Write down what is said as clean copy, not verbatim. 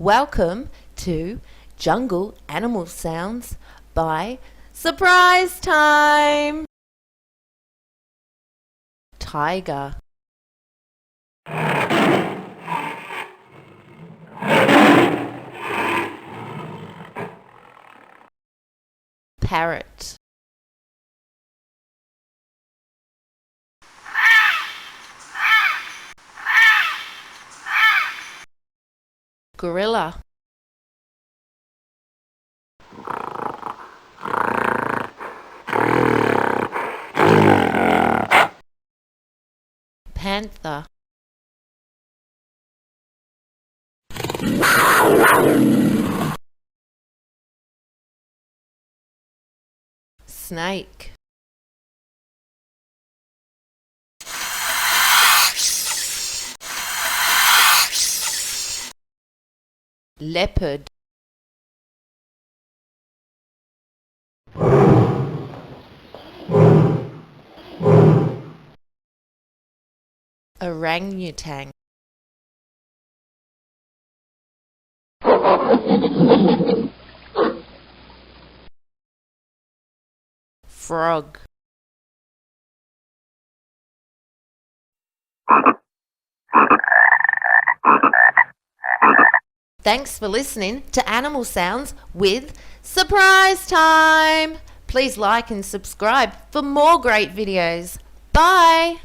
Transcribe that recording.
Welcome to Jungle Animal Sounds by Surprise Time! Tiger, Parrot, Gorilla, Panther, Snake, Leopard, Orangutan, Frog. Thanks for listening to Animal Sounds with Surprise Time! Please like and subscribe for more great videos. Bye!